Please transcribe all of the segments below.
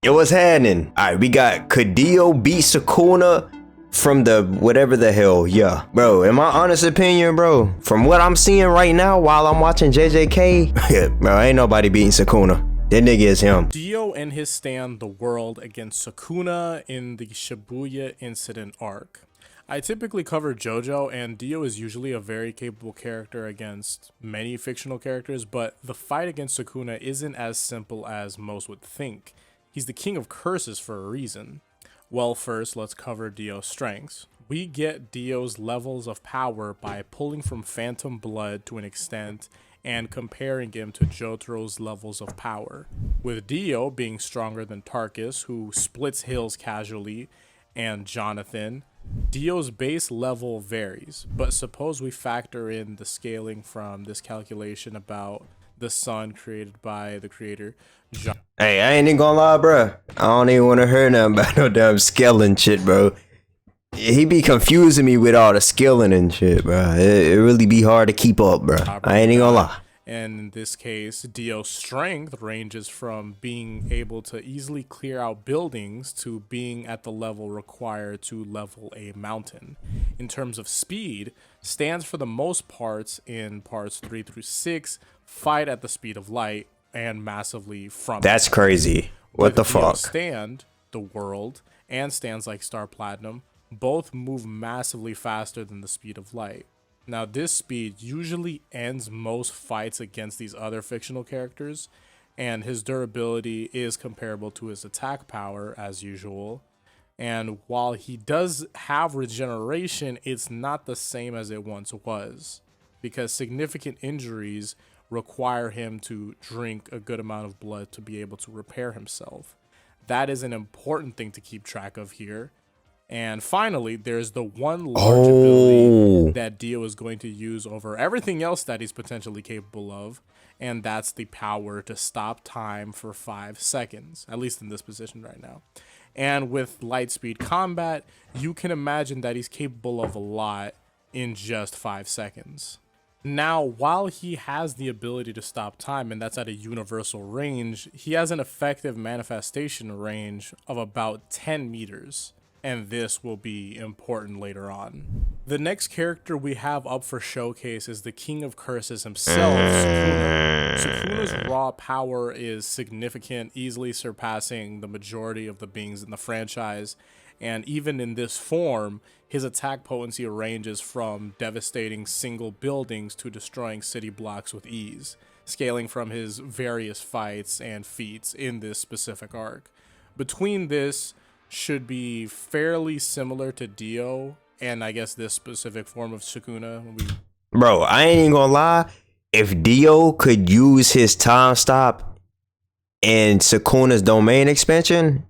Yo, what's happening? Alright, we got could Dio beat Sakuna from the whatever the hell, yeah. Bro, in my honest opinion, bro, from what I'm seeing right now while I'm watching JJChi, bro, ain't nobody beating Sakuna. That nigga is him. Dio and his stand the world against Sukuna in the Shibuya incident arc. I typically cover JoJo, and Dio is usually a very capable character against many fictional characters, but the fight against Sukuna isn't as simple as most would think. He's the king of curses for a reason. Well, first, let's cover Dio's strengths. We get Dio's levels of power by pulling from phantom blood to an extent and comparing him to Jotaro's levels of power, with Dio being stronger than Tarkus, who splits hills casually, and Jonathan. Dio's base level varies, but suppose we factor in the scaling from this calculation about the sun created by the creator. Hey, I ain't even gonna lie, bro. I don't even want to hear nothing about no damn scaling shit, bro. He be confusing me with all the skilling and shit, bro. It really be hard to keep up, bro. I ain't even gonna lie. And in this case, Dio's strength ranges from being able to easily clear out buildings to being at the level required to level a mountain. In terms of speed, stands for the most parts in parts 3 through 6 fight at the speed of light and massively from That's crazy. What the fuck? Stand, the world, and stands like Star Platinum both move massively faster than the speed of light. Now, this speed usually ends most fights against these other fictional characters, and his durability is comparable to his attack power as usual. And while he does have regeneration, it's not the same as it once was, because significant injuries require him to drink a good amount of blood to be able to repair himself. That is an important thing to keep track of here. And finally, there's the one large ability that Dio is going to use over everything else that he's potentially capable of, and that's the power to stop time for 5 seconds, at least in this position right now. And with light speed combat, you can imagine that he's capable of a lot in just 5 seconds. Now, while he has the ability to stop time, and that's at a universal range, he has an effective manifestation range of about 10 meters. And this will be important later on. The next character we have up for showcase is the King of Curses himself, Sukuna. Sukuna's raw power is significant, easily surpassing the majority of the beings in the franchise, and even in this form, his attack potency ranges from devastating single buildings to destroying city blocks with ease, scaling from his various fights and feats in this specific arc. Between this should be fairly similar to Dio, and I guess this specific form of Sukuna. Bro, I ain't even gonna lie. If Dio could use his time stop in Sukuna's domain expansion,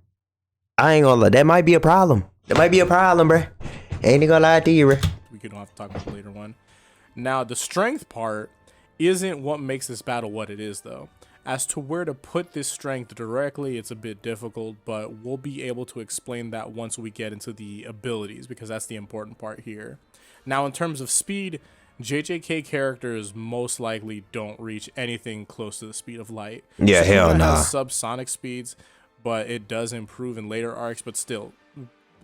I ain't gonna lie. That might be a problem. That might be a problem, bro. Ain't gonna lie to you, bro. We could have to talk about the later one. Now, the strength part isn't what makes this battle what it is, though. As to where to put this strength directly, it's a bit difficult, but we'll be able to explain that once we get into the abilities, because that's the important part here. Now, in terms of speed, JJK characters most likely don't reach anything close to the speed of light. Yeah, hell nah. nah. Has subsonic speeds, but it does improve in later arcs, but still,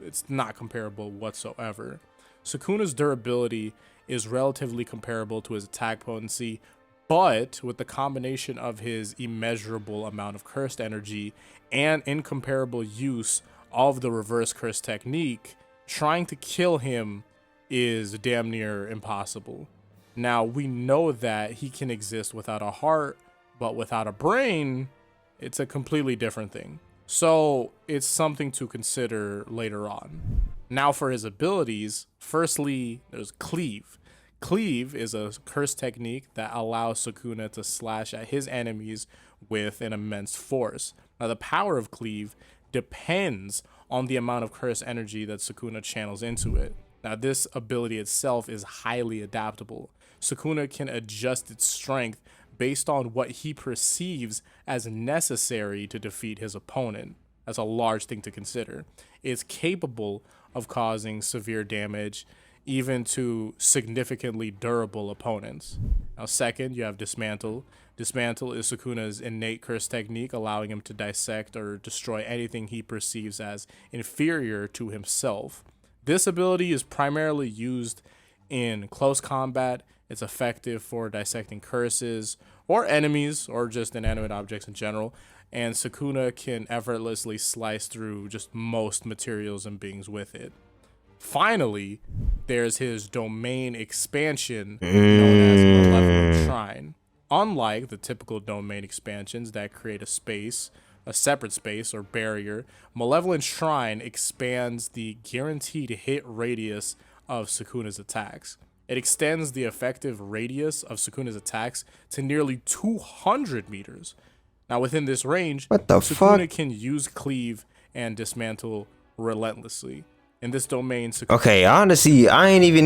it's not comparable whatsoever. Sukuna's durability is relatively comparable to his attack potency, but with the combination of his immeasurable amount of cursed energy and incomparable use of the reverse curse technique, trying to kill him is damn near impossible. Now, we know that he can exist without a heart, but without a brain, it's a completely different thing. So it's something to consider later on. Now for his abilities, firstly, there's Cleave. Cleave is a curse technique that allows Sukuna to slash at his enemies with an immense force. Now, the power of Cleave depends on the amount of curse energy that Sukuna channels into it. Now, this ability itself is highly adaptable. Sukuna can adjust its strength based on what he perceives as necessary to defeat his opponent. That's a large thing to consider. It's capable of causing severe damage even to significantly durable opponents. Now, second, you have Dismantle. Dismantle is Sukuna's innate curse technique, allowing him to dissect or destroy anything he perceives as inferior to himself. This ability is primarily used in close combat. It's effective for dissecting curses or enemies or just inanimate objects in general. And Sukuna can effortlessly slice through just most materials and beings with it. Finally, there's his domain expansion known as Malevolent Shrine. Unlike the typical domain expansions that create a separate space or barrier, Malevolent Shrine expands the guaranteed hit radius of Sukuna's attacks. It extends the effective radius of Sukuna's attacks to nearly 200 meters. Now, within this range, What the Sukuna fuck? can use Cleave and Dismantle relentlessly. In this domain, Sukuna Okay, honestly, I ain't even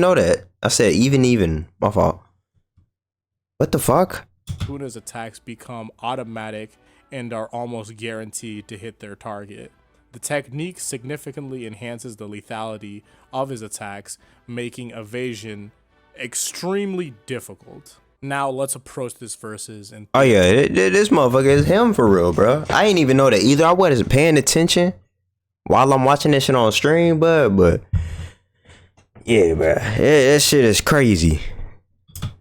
know that. I said even. My fault. What the fuck? Sukuna's attacks become automatic and are almost guaranteed to hit their target. The technique significantly enhances the lethality of his attacks, making evasion extremely difficult. Now let's approach this versus and Oh yeah, this motherfucker is him for real, bro. I ain't even know that either. I wasn't paying attention while I'm watching this shit on stream, but yeah, bro, that shit is crazy.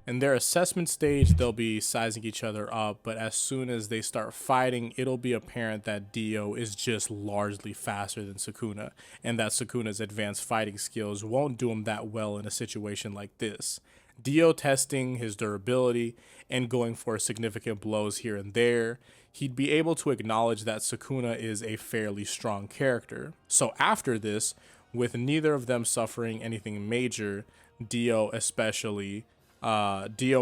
in their assessment stage, they'll be sizing each other up, but as soon as they start fighting, it'll be apparent that Dio is just largely faster than Sukuna, and that Sukuna's advanced fighting skills won't do him that well in a situation like this. Dio testing his durability and going for significant blows here and there, he'd be able to acknowledge that Sukuna is a fairly strong character. So after this, with neither of them suffering anything major, Dio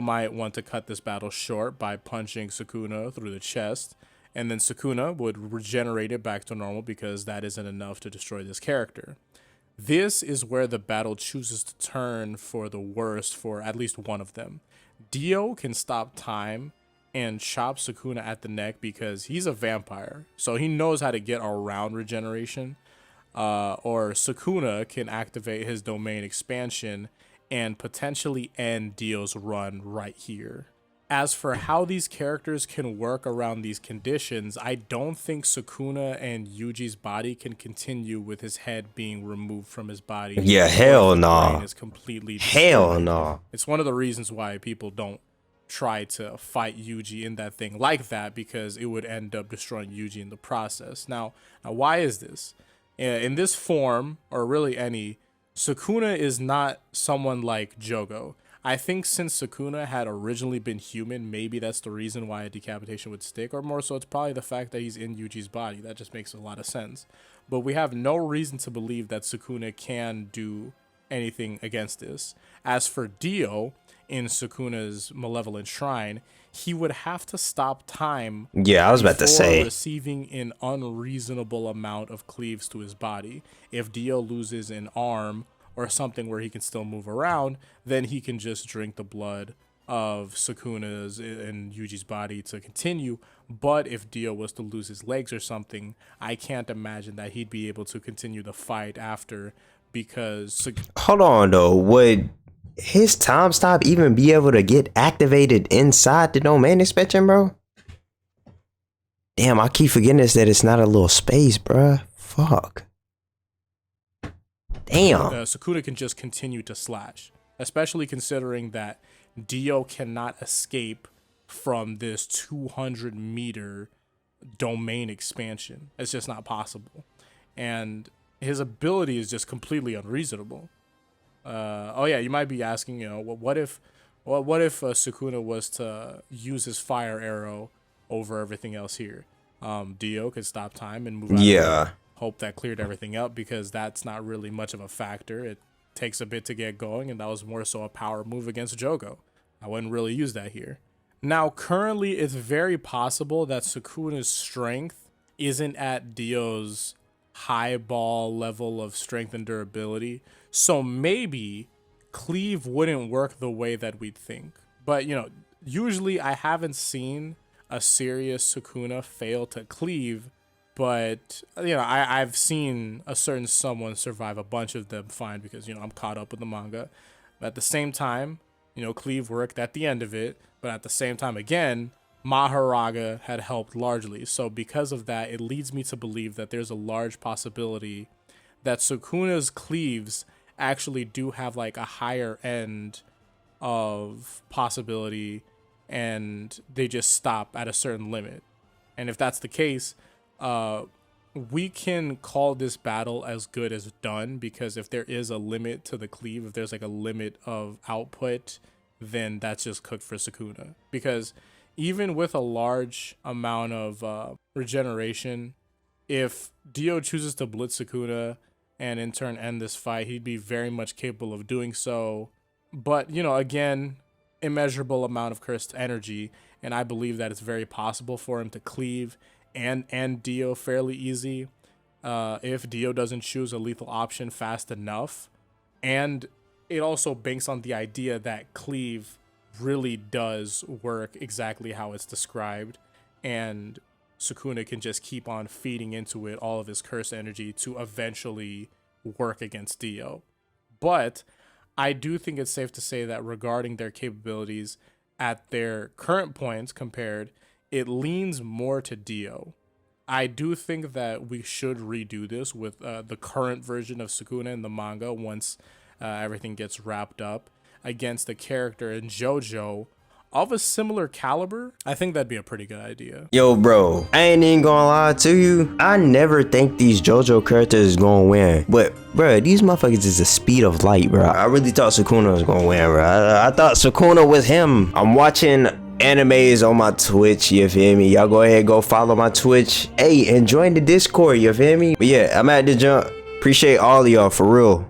might want to cut this battle short by punching Sukuna through the chest, and then Sukuna would regenerate it back to normal because that isn't enough to destroy this character. This is where the battle chooses to turn for the worst for at least one of them. Dio can stop time and chop Sukuna at the neck because he's a vampire, so he knows how to get around regeneration. Or Sukuna can activate his domain expansion and potentially end Dio's run right here. As for how these characters can work around these conditions, I don't think Sukuna and Yuji's body can continue with his head being removed from his body. Yeah, hell no. no. Is completely Hell destroyed. no. It's one of the reasons why people don't try to fight Yuji in that thing like that, because it would end up destroying Yuji in the process. Now why is this? In this form, or really any, Sukuna is not someone like JoJo. I think since Sukuna had originally been human, maybe that's the reason why a decapitation would stick, or more so it's probably the fact that he's in Yuji's body. That just makes a lot of sense. But we have no reason to believe that Sukuna can do anything against this. As for Dio, in Sukuna's Malevolent Shrine, he would have to stop time. Yeah, I was about to say. Receiving an unreasonable amount of cleaves to his body. If Dio loses an arm or something where he can still move around, then he can just drink the blood of Sukuna's and Yuji's body to continue. But if Dio was to lose his legs or something, I can't imagine that he'd be able to continue the fight after, because Hold on though, would his time stop even be able to get activated inside the domain expansion, bro? Damn, I keep forgetting this, that it's not a little space, bro. Fuck. Damn. Sukuna can just continue to slash, especially considering that Dio cannot escape from this 200-meter domain expansion. It's just not possible. And his ability is just completely unreasonable. Oh yeah, you might be asking, what if Sukuna was to use his fire arrow over everything else here? Dio could stop time and move out. Yeah. Hope that cleared everything up, because that's not really much of a factor. It takes a bit to get going, and that was more so a power move against JoJo. I wouldn't really use that here. Now, currently, it's very possible that Sukuna's strength isn't at Dio's high ball level of strength and durability, so maybe cleave wouldn't work the way that we'd think. But, usually I haven't seen a serious Sukuna fail to cleave But you know, I've seen a certain someone survive a bunch of them fine because, you know, I'm caught up with the manga. But at the same time, you know, Cleave worked at the end of it, but at the same time, again, Maharaga had helped largely. So because of that, it leads me to believe that there's a large possibility that Sukuna's cleaves actually do have like a higher end of possibility, and they just stop at a certain limit. And if that's the case, we can call this battle as good as done, because if there is a limit to the cleave, if there's like a limit of output, then that's just cooked for Sukuna. Because even with a large amount of regeneration, if Dio chooses to blitz Sukuna and in turn end this fight, he'd be very much capable of doing so. But, you know, again, immeasurable amount of cursed energy, and I believe that it's very possible for him to cleave and Dio fairly easy if Dio doesn't choose a lethal option fast enough. And it also banks on the idea that cleave really does work exactly how it's described, and Sukuna can just keep on feeding into it all of his curse energy to eventually work against Dio. But I do think it's safe to say that regarding their capabilities at their current points compared, it leans more to Dio. I do think that we should redo this with the current version of Sukuna in the manga once everything gets wrapped up, against a character in JoJo of a similar caliber. I think that'd be a pretty good idea. Yo, bro, I ain't even gonna lie to you. I never think these JoJo characters is gonna win. But, bro, these motherfuckers is the speed of light, bro. I really thought Sakuna was gonna win, bro. I thought Sakuna was him. I'm watching animes on my Twitch, you feel me? Y'all go ahead, go follow my Twitch. Hey, and join the Discord, you feel me? But yeah, I'm at the jump. Appreciate all of y'all, for real.